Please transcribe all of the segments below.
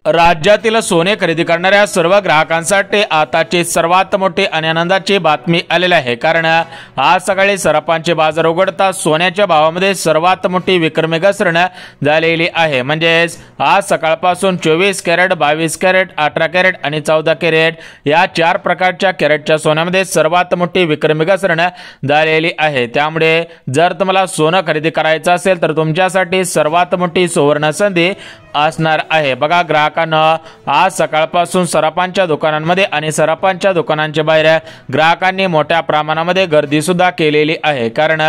राज्यातील सोने खरेदी करणाऱ्या सर्व ग्राहकांसाठी आताची सर्वात मोठी आणि आनंदाची बातमी आलेली आहे। कारण आज सकाळी सराफांचे बाजार उघडता सोन्याच्या भावामध्ये सर्वात मोठी विक्रमी घसरण झालेली आहे। म्हणजेच आज सकाळपासून 24 कॅरेट, 22 कॅरेट, 18 कॅरेट आणि 14 कॅरेट या 4 प्रकारच्या कॅरेटच्या सोन्यामध्ये सर्वात मोठी विक्रमी घसरण झालेली आहे। त्यामुळे जर तुम्हाला सोनं खरेदी करायचं असेल तर तुमच्यासाठी सर्वात मोठी सुवर्ण संधी असणार आहे। बघा, ग्राहकांना आज सकाळपासून सराफांच्या दुकानांमध्ये आणि सराफांच्या दुकानांच्या बाहेर ग्राहकांनी मोठ्या प्रमाणामध्ये गर्दी सुद्धा केलेली आहे। कारण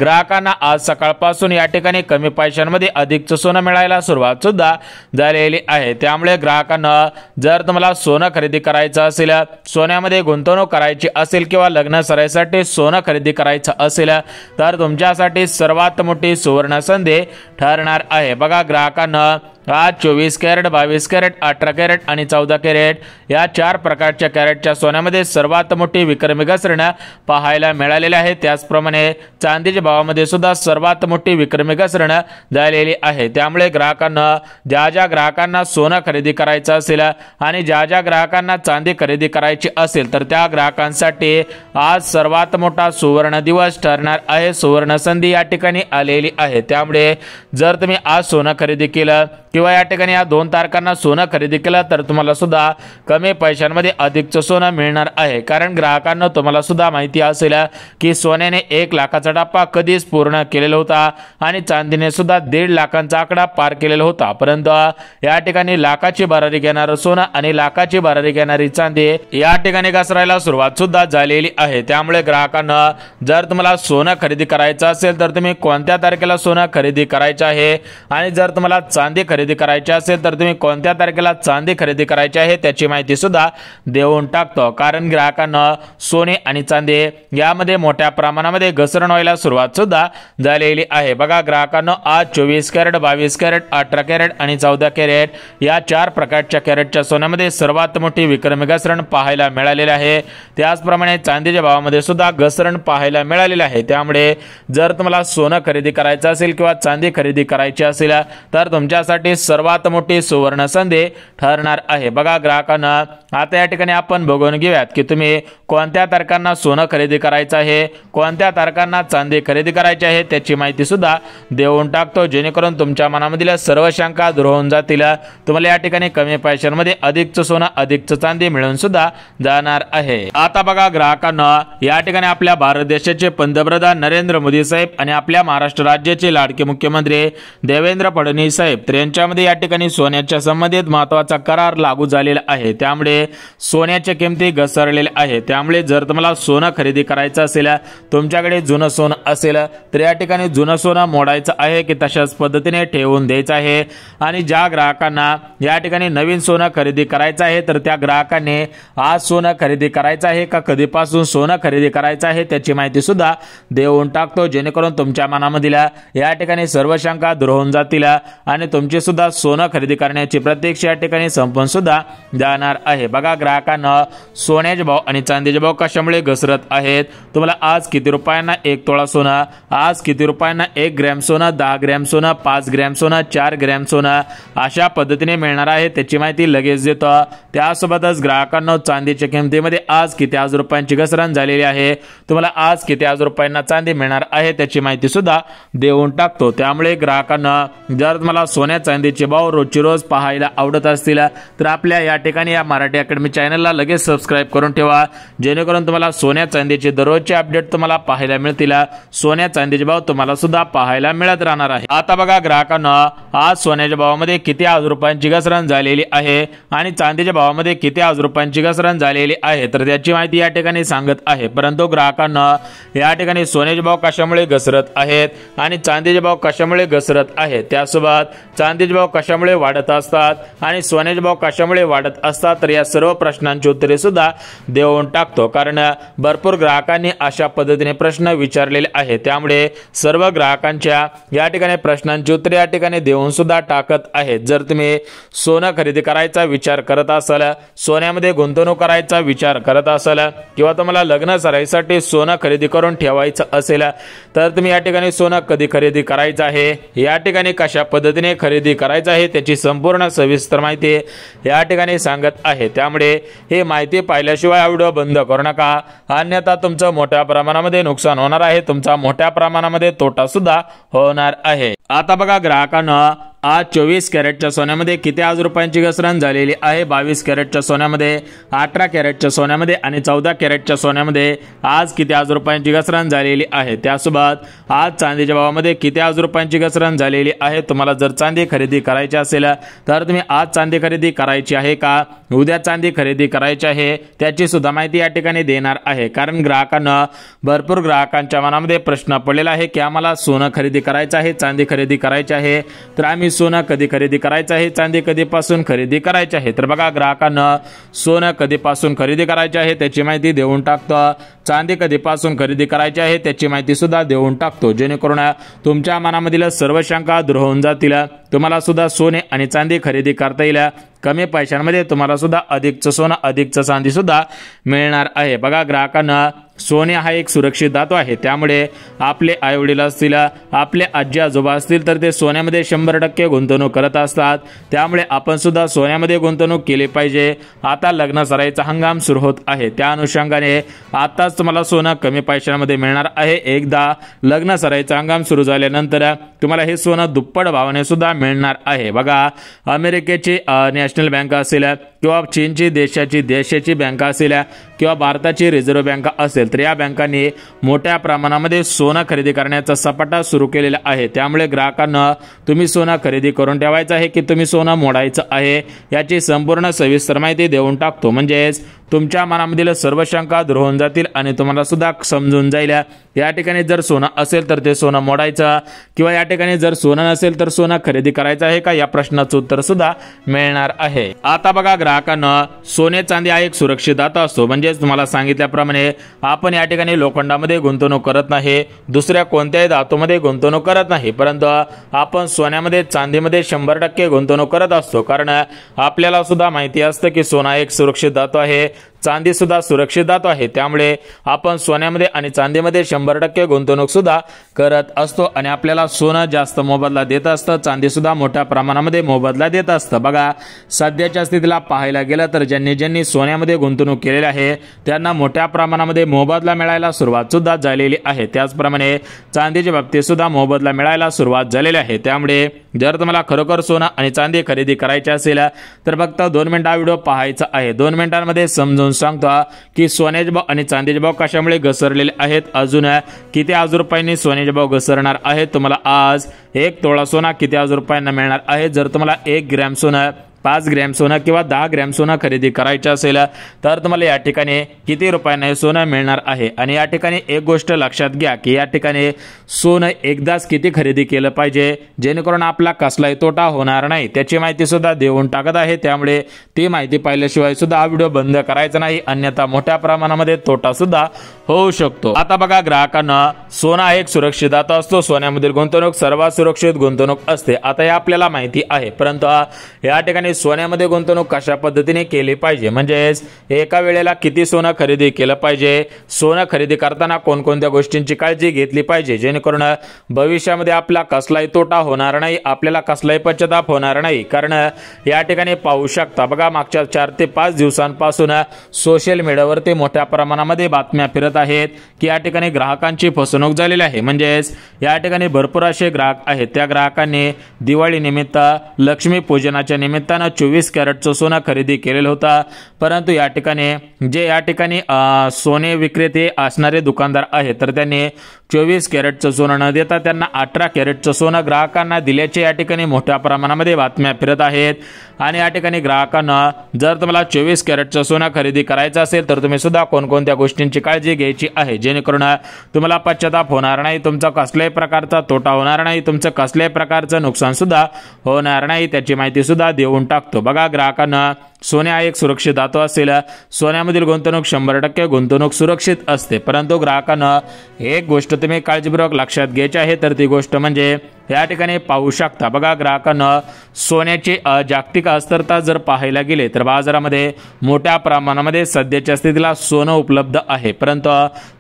ग्राहकांना आज सकाळपासून या ठिकाणी कमी पैशांमध्ये अधिकचं सोनं मिळायला सुरुवात सुद्धा झालेली आहे। त्यामुळे ग्राहकांना जर तुम्हाला सोनं खरेदी करायचं असेल, सोन्यामध्ये गुंतवणूक करायची असेल किंवा लग्न सराईसाठी सोनं खरेदी करायचं असेल तर तुमच्यासाठी सर्वात मोठी सुवर्ण संधी ठरणार आहे। बघा, ग्राहकांना आज 24 कॅरेट, 22 कॅरेट, 18 कॅरेट आणि 14 कॅरेट या 4 प्रकारच्या कॅरेटच्या सोन्यामध्ये सर्वात मोठी विक्रमी घसरण पाहायला मिळालेली आहे। त्याचप्रमाणे चांदीच्या भावामध्ये सुद्धा सर्वात मोठी विक्रमी घसरण झालेली आहे। त्यामुळे ग्राहकांना ज्या ग्राहकांना सोनं खरेदी करायचं असेल आणि ज्या ग्राहकांना चांदी खरेदी करायची असेल तर त्या ग्राहकांसाठी आज सर्वात मोठा सुवर्ण दिवस ठरणार आहे। सुवर्ण संधी या ठिकाणी आलेली आहे। त्यामुळे जर तुम्ही आज सोनं खरेदी केलं किंवा या ठिकाणी या 2 तारखांना सोनं खरेदी केलं तर तुम्हाला सुद्धा कमी पैशांमध्ये अधिकचं सोनं मिळणार आहे। कारण ग्राहकांना तुम्हाला सुद्धा माहिती असेल की सोन्याने 1 लाखाचा टप्पा कधीच पूर्ण केलेला होता आणि चांदीने सुद्धा 1.5 लाखांचा आकडा पार केलेला होता। परंतु या ठिकाणी लाखाची भरारी घेणारं सोनं आणि लाखाची भरारी घेणारी चांदी या ठिकाणी घसरायला सुरुवात सुद्धा झालेली आहे। त्यामुळे ग्राहकांना जर तुम्हाला सोनं खरेदी करायचं असेल तर तुम्ही कोणत्या तारखेला सोनं खरेदी करायचं आहे आणि जर तुम्हाला चांदी खरेदी करायची असेल तर तुम्ही कोणत्या तारखेला चांदी खरेदी करायची आहे त्याची माहिती सुद्धा देऊन टाकतो। कारण ग्राहकांना सोने आणि चांदी यामध्ये मोठ्या प्रमाणामध्ये घसरण व्हायला सुरुवात सुद्धा झालेली आहे। बघा, ग्राहकांना आज 24 कॅरेट, 22 कॅरेट, 18 कॅरेट आणि 14 कॅरेट या 4 प्रकारच्या कॅरेटच्या सोन्यामध्ये सर्वात मोठी विक्रमी घसरण पाहायला मिळालेली आहे। त्याचप्रमाणे चांदीच्या भावामध्ये सुद्धा घसरण पाहायला मिळालेली आहे। त्यामुळे जर तुम्हाला सोनं खरेदी करायचं असेल किंवा चांदी खरेदी करायची असेल तर तुमच्यासाठी सर्वात मोठी सुवर्ण संधी ठरणार आहे। बघा, ग्राहकांना आता या ठिकाणी आपण बघून घेऊयात की तुम्ही कोणत्या तारखांना सोनं खरेदी करायचं आहे, कोणत्या तारखांना चांदी खरेदी करायची आहे त्याची माहिती सुद्धा देऊन टाकतो, जेणेकरून तुमच्या मनामधील सर्व शंका दूर होऊन जातील। तुम्हाला या ठिकाणी कमी पैशांमध्ये अधिकचं सोनं, अधिकचं चांदी मिळून सुद्धा जाणार आहे। आता बघा, ग्राहकांना या ठिकाणी आपल्या भारत देशाचे पंतप्रधान नरेंद्र मोदी साहेब आणि आपल्या महाराष्ट्र राज्याचे लाडके मुख्यमंत्री देवेंद्र फडणवीस साहेब यांच्यामध्ये या ठिकाणी सोन्याच्या संबंधित महत्त्वाचा करार लागू झालेला आहे। त्यामुळे सोन्याच्या किमती घसरलेल्या आहेत। त्यामुळे जर तुम्हाला सोनं खरेदी करायचं असेल, तुमच्याकडे जुनं सोनं असेल तर या ठिकाणी जुनं सोनं मोडायचं आहे की तशाच पद्धतीने ठेवून द्यायचं आहे। आणि ज्या ग्राहकांना या ठिकाणी नवीन सोनं खरेदी करायचं आहे तर त्या ग्राहकांनी आज सोनं खरेदी करायचं आहे का कधीपासून सोनं खरेदी करायचं आहे त्याची माहिती सुद्धा देऊन टाकतो, जेणेकरून तुमच्या मनामधील या ठिकाणी सर्व शंका दूर होऊन जातील आणि तुमची सुद्धा सोनं खरेदी करण्याची प्रतीक्षा या ठिकाणी संपून सुद्धा जाणार आहे। बघा, ग्राहकांना सोन्याचे भाव आणि चांदीचे भाव कशामुळे घसरत आहेत, तुम्हाला आज किती रुपयांना 1 तोळा सोनं, आज किती रुपयांना 1 ग्रॅम सोनं, 10 ग्रॅम सोनं, 5 ग्रॅम सोनं, 4 ग्रॅम सोनं अशा पद्धतीने मिळणार आहे त्याची माहिती लगेच देतो। त्यासोबतच ग्राहकांना चांदीच्या किमतीमध्ये आज किती आज रुपयांची घसरण झालेली आहे, तुम्हाला आज किती आज रुपयांना चांदी मिळणार आहे त्याची माहिती सुद्धा देऊन टाकतो। त्यामुळे ग्राहकांना जर तुम्हाला सोन्या चांदीचे भाव रोजची रोज पाहायला आवडत असतील तर आपल्या या ठिकाणी या मराठी अकॅडमी चॅनलला लगेच सबस्क्राइब करून ठेवा, जेणेकरून तुम्हाला सोन्या चांदीचे दररोजचे अपडेट तुम्हाला पाहायला मिळतील। सोन्या चांदीचे भाव तुम्हाला सुद्धा पाहायला मिळत राहणार आहे। आता बघा, ग्राहकांना आज सोन्याच्या भावामध्ये किती आज रुपयांची घसरण झालेली आहे आणि चांदीच्या भावामध्ये किती आज रुपयांची घसरण झालेली आहे तर त्याची माहिती या ठिकाणी सांगत आहे। परंतु ग्राहकांना या ठिकाणी सोन्याचे भाव कशामुळे घसरत आहेत आणि चांदीचे भाव कशामुळे घसरत आहेत, त्यासोबत चांदीचे भाव कशामुळे वाढत असतात आणि सोन्याचे भाव कशामुळे वाढत असतात तर या सर्व प्रश्नांची उत्तरे सुद्धा देऊन टाकतो। कारण भरपूर ग्राहकांनी अशा पद्धतीने प्रश्न विचारलेले आहेत। त्यामुळे सर्व ग्राहकांच्या या ठिकाणी प्रश्नांची उत्तरे या ठिकाणी देऊन सुद्धा टाकत आहेत। जर तुम्ही सोनं खरेदी करायचा विचार करत असाल, सोन्यामध्ये गुंतवणूक करायचा विचार करत असाल किंवा तुम्हाला लग्न सराईसाठी सोनं खरेदी करून ठेवायचं असेल तर तुम्ही या ठिकाणी सोनं कधी खरेदी करायचं आहे, या ठिकाणी कशा पद्धतीने खरेदी करायचं आहे त्याची संपूर्ण सविस्तर माहिती या ठिकाणी सांगत आहे। त्यामुळे ही माहिती पाहिल्याशिवाय हा व्हिडिओ बंद करू नका, अन्यथा तुमचं मोठ्या प्रमाणामध्ये नुकसान होणार आहे, तुमचा मोठ्या प्रमाणामध्ये तोटा सुद्धा होणार आहे। आता बघा ग्राहकांना आज 24 कॅरेटच्या सोन्यामध्ये किती आज रुपयांची घसरण झालेली आहे। 22 कॅरेटच्या सोन्यामध्ये, 18 कॅरेटच्या सोन्यामध्ये आणि 14 कॅरेटच्या सोन्यामध्ये आज किती आज रुपयांची घसरण झालेली आहे। त्यासोबत आज चांदीच्या भावामध्ये किती आज रुपयांची घसरण झालेली आहे। तुम्हाला जर चांदी खरेदी करायची असेल तर तुम्ही आज चांदी खरेदी करायची आहे का, उद्या चांदी खरेदी करायची आहे, त्याची सुद्धा माहिती या ठिकाणी देणार आहे। कारण ग्राहकांना भरपूर ग्राहकांच्या मनामध्ये प्रश्न पडलेला आहे की आम्हाला सोनं खरेदी करायचं आहे, चांदी खरेदी करायची आहे, तर आम्ही सोनं कधी खरेदी करायचं आहे, चांदी कधीपासून खरेदी करायची आहे। तर बघा ग्राहकांना सोनं कधीपासून खरेदी करायचे आहे त्याची माहिती देऊन टाकतो, चांदी कधीपासून खरेदी करायची आहे त्याची माहिती सुद्धा देऊन टाकतो, जेणेकरून तुमच्या मनामधील सर्व शंका दूर होऊन जातील, तुम्हाला सुद्धा सोने आणि चांदी खरेदी करता येईल, कमी पैशांमध्ये तुम्हाला सुद्धा अधिकचं सोनं अधिकचं चांदी सुद्धा मिळणार आहे। बघा ग्राहकांना सोने हा एक सुरक्षित धातू आहे, त्यामुळे आपले आई वडील असतील, आपले आजी आजोबा असतील तर ते सोन्यामध्ये 100% गुंतवणूक करत असतात, त्यामुळे आपण सुद्धा सोन्यामध्ये गुंतवणूक केली पाहिजे। आता लग्न सराईचा हंगाम सुरू होत आहे, त्या अनुषंगाने आताच तुम्हाला सोनं कमी पैशांमध्ये मिळणार आहे। एकदा लग्न सराईचा हंगाम सुरू झाल्यानंतर तुम्हाला हे सोनं दुप्पट भावाने सुद्धा मिळणार आहे। बघा अमेरिकेची नॅशनल बँक असेल किंवा चीनची देशाची बँक असेल किंवा भारताची रिझर्व्ह बँक असेल तर या बँकांनी मोठ्या प्रमाणामध्ये सोनं खरेदी करण्याचा सपाटा सुरू केलेला आहे। त्यामुळे ग्राहकांना तुम्ही सोनं खरेदी करून ठेवायचं आहे की तुम्ही सोनं मोडायचं आहे याची संपूर्ण सविस्तर माहिती देऊन टाकतो, म्हणजेच तुमच्या मनामधील सर्व शंका दूर होऊन जातील आणि तुम्हाला सुद्धा समजून जाईल या ठिकाणी जर सोनं असेल तर ते सोनं मोडायचं किंवा या ठिकाणी जर सोनं नसेल तर सोनं खरेदी करायचं आहे का, या प्रश्नाचं उत्तर सुद्धा मिळणार आहे। आता बघा ग्राहकांना सोने चांदी हा एक सुरक्षित धातू असतो, म्हणजेच तुम्हाला सांगितल्याप्रमाणे आपण या ठिकाणी लोखंडामध्ये गुंतवणूक करत नाही, दुसऱ्या कोणत्याही धातूमध्ये गुंतवणूक करत नाही, परंतु आपण सोन्यामध्ये चांदीमध्ये 100% गुंतवणूक करत असतो। कारण आपल्याला सुद्धा माहिती असतं की सोना एक सुरक्षित धातू आहे, चांदी सुद्धा सुरक्षित धातू आहे, त्यामुळे आपण सोन्यामध्ये आणि चांदीमध्ये 100% गुंतवणूक सुद्धा करत असतो आणि आपल्याला सोनं जास्त मोबदला देत असतं, चांदी सुद्धा मोठ्या प्रमाणामध्ये मोबदला देत असतं। बघा सध्याच्या स्थितीला पाहायला गेलं तर ज्यांनी सोन्यामध्ये गुंतवणूक केलेली आहे त्यांना मोठ्या प्रमाणामध्ये मोबदला मिळायला सुरुवात सुद्धा झालेली आहे, त्याचप्रमाणे चांदीच्या बाबतीत सुद्धा मोबदला मिळायला सुरुवात झालेली आहे। त्यामुळे जर तुम्हाला खरोखर सोनं आणि चांदी खरेदी करायची असेल तर फक्त 2 मिनिटा व्हिडिओ पाहायचा आहे, 2 मिनिटांमध्ये समजून सांगतो की सोन्याचे भाव आणि चांदीचे भाव कशामुळे घसरलेले आहेत, अजून किती आज रुपयांनी सोन्याचे भाव घसरणार आहेत, तुम्हाला आज 1 तोळा सोना किती आज रुपयांना मिळणार आहे। जर तुम्हाला 1 ग्रॅम सोनं, 5 ग्रॅम सोनं किंवा 10 ग्रॅम सोनं खरेदी करायचं असेल तर तुम्हाला या ठिकाणी किती रुपयांना सोनं मिळणार आहे। आणि या ठिकाणी एक गोष्ट लक्षात घ्या की या ठिकाणी सोनं एकदाच किती खरेदी केलं पाहिजे जेणेकरून आपला कसलाही तोटा होणार नाही, त्याची माहिती सुद्धा देऊन टाकत आहे, त्यामुळे ती माहिती पाहिल्याशिवाय सुद्धा हा व्हिडिओ बंद करायचा नाही, अन्यथा मोठ्या प्रमाणामध्ये तोटा सुद्धा होऊ शकतो। आता बघा ग्राहकांना सोना एक सुरक्षित धातू असतो, सोन्यामधील गुंतवणूक सर्वात सुरक्षित गुंतवणूक असते। आता हे आपल्याला माहिती आहे, परंतु या ठिकाणी सोन्यामध्ये गुंतवणूक कशा पद्धतीने केली पाहिजे, म्हणजेच एका वेळेला किती सोनं खरेदी केलं पाहिजे, सोनं खरेदी करताना कोणकोणत्या गोष्टींची काळजी घेतली पाहिजे जेणेकरून भविष्यामध्ये आपला कसलाही तोटा होणार नाही, आपल्याला कसलाही पश्चाताप होणार नाही। कारण या ठिकाणी पाहू शकता बघा मागच्या 4 ते 5 दिवसांपासून सोशल मीडियावरती मोठ्या प्रमाणामध्ये बातम्या फिरत आहेत की या ठिकाणी ग्राहकांची फसवणूक झालेली आहे, म्हणजेच या ठिकाणी भरपूर असे ग्राहक आहेत, त्या ग्राहकांनी दिवाळी निमित्त, लक्ष्मी पूजनाच्या निमित्तानं 24 कॅरेटचं सोनं खरेदी केलेलं होतं, परंतु या ठिकाणी सोने विक्रेते असणारे दुकानदार आहेत तर त्यांनी 24 कॅरेटचं सोनं न देता त्यांना 18 कॅरेटचं सोनं ग्राहकांना दिल्याचे या ठिकाणी मोठ्या प्रमाणामध्ये बातम्या फिरत आहेत। आणि या ठिकाणी ग्राहकांना जर तुम्हाला 24 कॅरेटचं सोनं खरेदी करायचं असेल तर तुम्ही सुद्धा कोणकोणत्या गोष्टींची काळजी घ्यायची आहे जेणेकरून तुम्हाला पश्चाताप होणार नाही, तुमचा कसल्याही प्रकारचा तोटा होणार नाही, तुमचं कसल्याही प्रकारचं नुकसान सुद्धा होणार नाही, त्याची माहिती सुद्धा देऊन टाकतो। बघा ग्राहकांना सोने हा एक सुरक्षित धातू असेल, सोन्यामधील गुंतवणूक 100% गुंतवणूक सुरक्षित असते। परंतु ग्राहकांना एक गोष्ट तुम्ही काळजीपूर्वक लक्षात घ्यायची आहे, तर ती गोष्ट म्हणजे या ठिकाणी पाहू शकता बघा, ग्राहकांना सोन्याची जागतिक अस्थिरता जर पाहायला गेले तर बाजारामध्ये मोठ्या प्रमाणामध्ये सध्याच्या स्थितीला सोनं उपलब्ध आहे। परंतु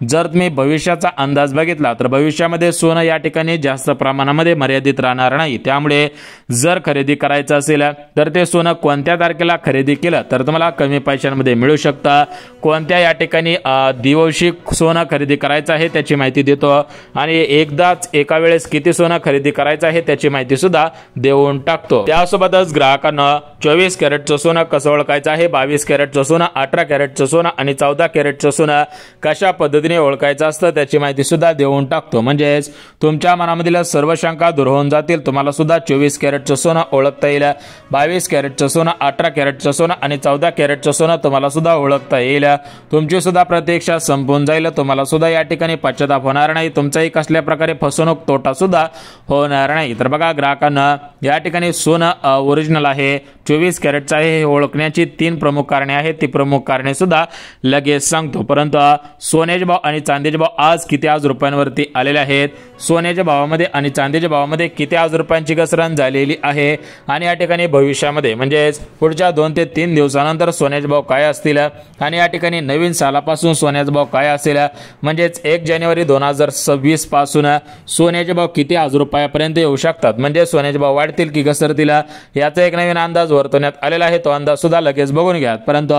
जर तुम्ही भविष्याचा अंदाज बघितला तर भविष्यामध्ये सोनं या ठिकाणी जास्त प्रमाणामध्ये मर्यादित राहणार नाही। त्यामुळे जर खरेदी करायचं असेल तर ते सोनं कोणत्या तारखेला खरेदी केलं तर तुम्हाला कमी पैशांमध्ये मिळू शकतं, कोणत्या या ठिकाणी दिवशी सोनं खरेदी करायचं आहे त्याची माहिती देतो आणि एकदाच एका वेळेस किती सोनं खरेदी करायचं आहे त्याची माहिती सुद्धा देऊन टाकतो। त्यासोबतच ग्राहकांना 24 कॅरेटचं सोनं कसं ओळखायचं आहे, 22 कॅरेटचं सोनं, 18 कॅरेटचं सोनं आणि 14 कॅरेटचं सोनं कशा पद्धतीने ओळखायचं असतं त्याची माहिती सुद्धा देऊन टाकतो। म्हणजेच तुमच्या मनामधील सर्व शंका दूर होऊन जातील। तुम्हाला सुद्धा 24 कॅरेटचं सोनं ओळखता येईल, 22 कॅरेटचं सोनं, 18 कॅरेटचं सोनं आणि 14 कॅरेटचं सोनं तुम्हाला सुद्धा ओळखता येईल। तुमची सुद्धा प्रतीक्षा संपून जाईल, तुम्हाला सुद्धा या ठिकाणी पश्चाताप होणार नाही, तुमचाही कसल्या प्रकारे फसवणूक तोटा सुद्धा होणार नाही। तर बघा, ग्राहकांना या ठिकाणी सोनं ओरिजिनल आहे, 24 कॅरेटचं आहे हे ओळखण्याची 3 प्रमुख कारणे आहेत। ती प्रमुख कारणे सुद्धा लगेच सांगतो। परंतु सोन्याचे भाव आणि चांदीचे भाव आज किती आज रुपयांवरती आलेले आहेत, सोन्याच्या भावामध्ये आणि चांदीच्या भावामध्ये किती आज रुपयांची घसरण झालेली आहे आणि या ठिकाणी भविष्यामध्ये म्हणजेच पुढच्या 2 ते 3 दिवसानंतर सोन्याचे भाव काय असतील आणि या ठिकाणी नवीन सालापासून सोन्याचा भाव काय असेल, म्हणजेच 1 जानेवारी 2026 पासून सोन्याचे भाव किती आज रुपयापर्यंत येऊ शकतात, म्हणजे सोन्याचे भाव वाढतील की घसरतील याचा एक नवीन अंदाज वर्तवण्यात आलेला आहे। तो अंदाज सुद्धा लगेच बघून घ्या। परंतु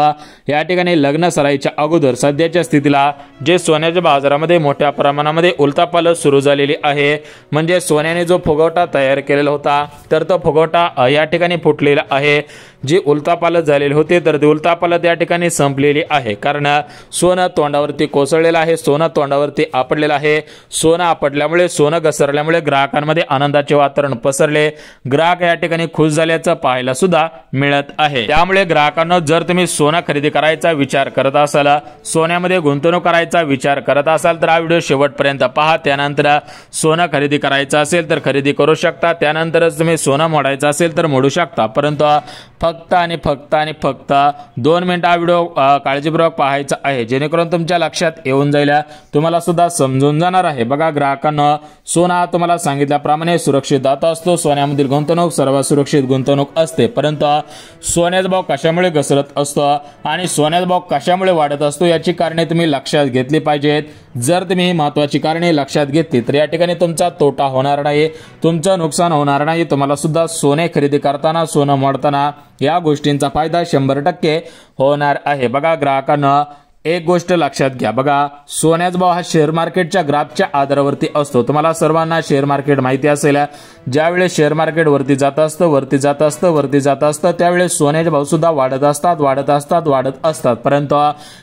या ठिकाणी लग्न सराईच्या अगोदर सध्याच्या स्थितीला जे सोन्याच्या बाजारामध्ये मोठ्या प्रमाणामध्ये उलथापालथ सुरू झालेली आहे, म्हणजे सोन्याने जो फुगवटा तयार केलेला होता तर तो फुगवटा या ठिकाणी फुटलेला आहे। जी उलथापालथ झालेली होती तर ती उलथापालथ या ठिकाणी संपलेली आहे, कारण सोनं तोंडावरती कोसळलेलं आहे, सोनं तोंडावरती आपडलेलं आहे। सोनं आपडल्यामुळे, सोनं घसरल्यामुळे ग्राहकांमध्ये आनंदाचे वातावरण पसरले, ग्राहक या ठिकाणी खुश झाल्याचं पाहायला सुद्धा मिळत आहे। त्यामुळे ग्राहकांना जर तुम्ही सोनं खरेदी करायचा विचार करत असाल, सोन्यामध्ये गुंतवणूक करायचा विचार करत असाल तर हा व्हिडिओ शेवटपर्यंत पहा। त्यानंतर सोनं खरेदी करायचं असेल तर खरेदी करू शकता, त्यानंतरच तुम्ही सोनं मोडायचं असेल तर मोडू शकता। परंतु फक्त आणि फक्त 2 मिनिट हा व्हिडिओ काळजीपूर्वक पाहायचा आहे, जेणेकरून तुमच्या लक्षात येऊन जाईल, तुम्हाला सुद्धा समजून जाणार आहे। बघा, ग्राहकांना सोना तुम्हाला सांगितल्याप्रमाणे सुरक्षित धातू असतो, सोन्यामधील गुंतवणूक सर्वात सुरक्षित गुंतवणूक असते। परंतु सोन्याचा भाव कशामुळे घसरत असतो आणि सोन्याचा भाव कशामुळे वाढत असतो याची कारणे तुम्ही लक्षात घेतली पाहिजेत। जर तुम्ही ही महत्त्वाची कारणे लक्षात घेतली तर या ठिकाणी तुमचा तोटा होणार नाही, तुमचं नुकसान होणार नाही। तुम्हाला सुद्धा सोने खरेदी करताना, सोनं मोडताना या गोष्टींचा फायदा 100% होणार आहे। बघा, ग्राहकांना एक गोष्ट लक्षात घ्या, बघा, सोन्याचा भाव हा शेअर मार्केटच्या ग्राफच्या आधारावरती असतो। तुम्हाला सर्वांना शेअर मार्केट माहिती असेल, ज्यावेळेस शेअर मार्केट वरती जात असतं त्यावेळेस सोन्याचे भाव सुद्धा वाढत असतात। परंतु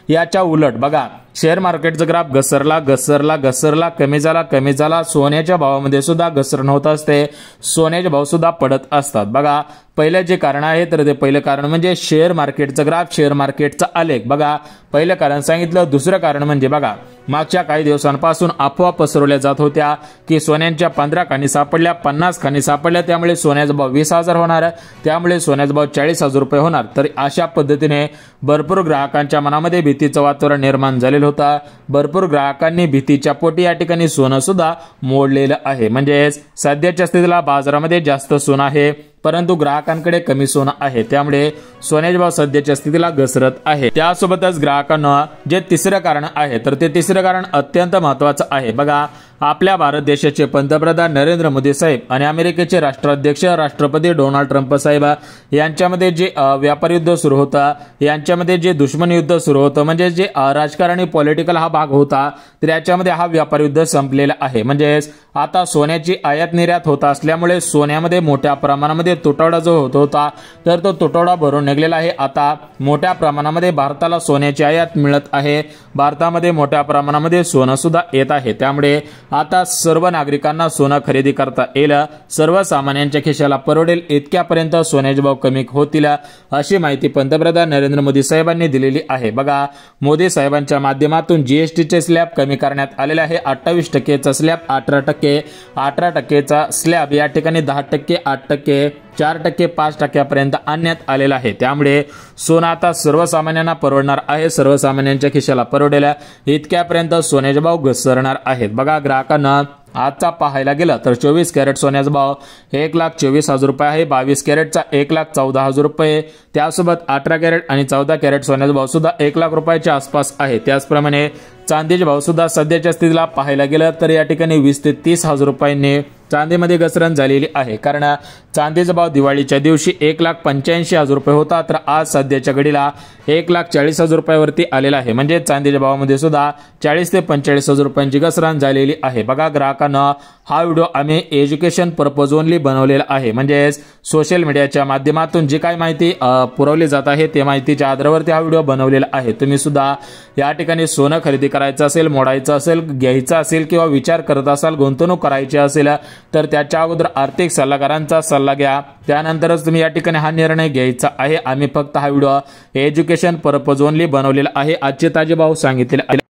याच्या उलट बघा, शेअर मार्केटचा ग्राफ घसरला, कमी झाला, सोन्याच्या भावामध्ये सुद्धा घसरण होत असते, सोन्याचे भाव सुद्धा पडत असतात। बघा, पहिले जे कारण आहे तर ते पहिलं कारण म्हणजे शेअर मार्केटचा ग्राफ, शेअर मार्केटचा आलेख। बघा, पहिलं कारण सांगितलं। दुसरं कारण म्हणजे बघा, मागच्या काही दिवसांपासून अफवा पसरवल्या जात होत्या की सोन्यांच्या 15 खाणी सापडल्या, 50 खाणी सापडल्या, त्यामुळे सोन्याचा भाव 20,000 होणार, त्यामुळे सोन्याचा भाव 40,000 रुपये होणार। तर अशा पद्धतीने भरपूर ग्राहकांच्या मनामध्ये भीतीचं वातावरण निर्माण झालेलं होतं। भरपूर ग्राहकांनी भीतीच्या पोटी या ठिकाणी सोनं सुद्धा मोडलेलं आहे। म्हणजे सध्याच्या स्थितीला बाजारामध्ये जास्त सोनं आहे, परंतु ग्राहकांकडे कमी सोनं आहे, त्यामुळे सोन्याचे भाव सध्याच्या स्थितीला घसरत आहे। त्यासोबतच ग्राहकांना जे तिसरं कारण आहे तर ते तिसरं कारण अत्यंत महत्त्वाचं आहे। बघा, आपल्या भारत देशाचे पंतप्रधान नरेंद्र मोदी साहेब आणि अमेरिकेचे राष्ट्राध्यक्ष राष्ट्रपती डोनाल्ड ट्रम्प साहेब यांच्यामध्ये जे व्यापार युद्ध सुरू होता, यांच्यामध्ये जे दुश्मन युद्ध सुरू होतं, म्हणजे जे राजकारणी पॉलिटिकल हा भाग होता, तर याच्यामध्ये हा व्यापार युद्ध संपलेला आहे। म्हणजे आता सोन्याची आयात निर्यात होत असल्यामुळे सोन्यामध्ये मोठ्या प्रमाणामध्ये तुटवडा जो होत होता तर तो तुटवडा भरून निघलेला आहे। आता मोठ्या प्रमाणामध्ये भारताला सोन्याची आयात मिळत आहे, भारतामध्ये मोठ्या प्रमाणामध्ये सोनं सुद्धा येत आहे। त्यामुळे आता सर्व नागरिकांना सोनं खरेदी करता येईल, सर्वसामान्यांच्या खिशाला परवडेल इतक्यापर्यंत सोन्याचे भाव कमी होतील, अशी माहिती पंतप्रधान नरेंद्र मोदी साहेबांनी दिलेली आहे। बघा, मोदी साहेबांच्या माध्यमातून जीएसटीचे स्लॅब कमी करण्यात आलेले आहे। 28%चा स्लॅब 18%, 18%चा स्लॅब या ठिकाणी 10%, 8%, 4% 5% आणण्यात आलेला आहे। त्यामुळे सोनं आता सर्वसामान्यांना परवडणार आहे, सर्वसामान्यांच्या खिशाला परवडेल इतक्यापर्यंत सोन्याचे भाव घसरणार आहेत। बघा ग्राहकांना आजचा पाहायला गेलं तर 24 कॅरेट सोन्याचा भाव 1,24,000 रुपये आहे, 22 कॅरेटचा 1,14,000 रुपये, त्यासोबत 18 कॅरेट आणि 14 कॅरेट सोन्याचा भाव सुद्धा 1,00,000 रुपयाच्या आसपास आहे। त्याचप्रमाणे चांदीचे भाव सुद्धा सध्याच्या स्थितीला पाहायला गेलं तर या ठिकाणी 20 ते 30,000 रुपयांनी चांदीमध्ये घसरण झालेली आहे, कारण चांदीचा भाव दिवाळीच्या दिवशी 1,85,000 रुपये होता, तर आज सध्याच्या घडीला 1,40,000 रुपयावरती आलेला आहे। म्हणजे चांदीच्या भावामध्ये सुद्धा 40 ते 45,000 रुपयांची घसरण झालेली आहे। बघा ग्राहकांना हा व्हिडिओ आम्ही एज्युकेशन पर्पज ओनली बनवलेला आहे, म्हणजे सोशल मीडियाच्या माध्यमातून जी काही माहिती पुरवली जात आहे ते माहितीच्या आधारावरती हा व्हिडिओ बनवलेला आहे। तुम्ही सुद्धा या ठिकाणी सोनं खरेदी करायचं असेल, मोडायचं असेल, घ्यायचं असेल किंवा विचार करत असाल गुंतवणूक करायची असेल तर त्याच्या अगोदर आर्थिक सल्लागारांचा सल्ला घ्या, त्यानंतरच तुम्ही या ठिकाणी हा निर्णय घ्यायचा आहे। आम्ही फक्त हा व्हिडिओ एज्युकेशन पर्पज ओनली बनवलेला आहे। आजचे ताजे भाव सांगितलेले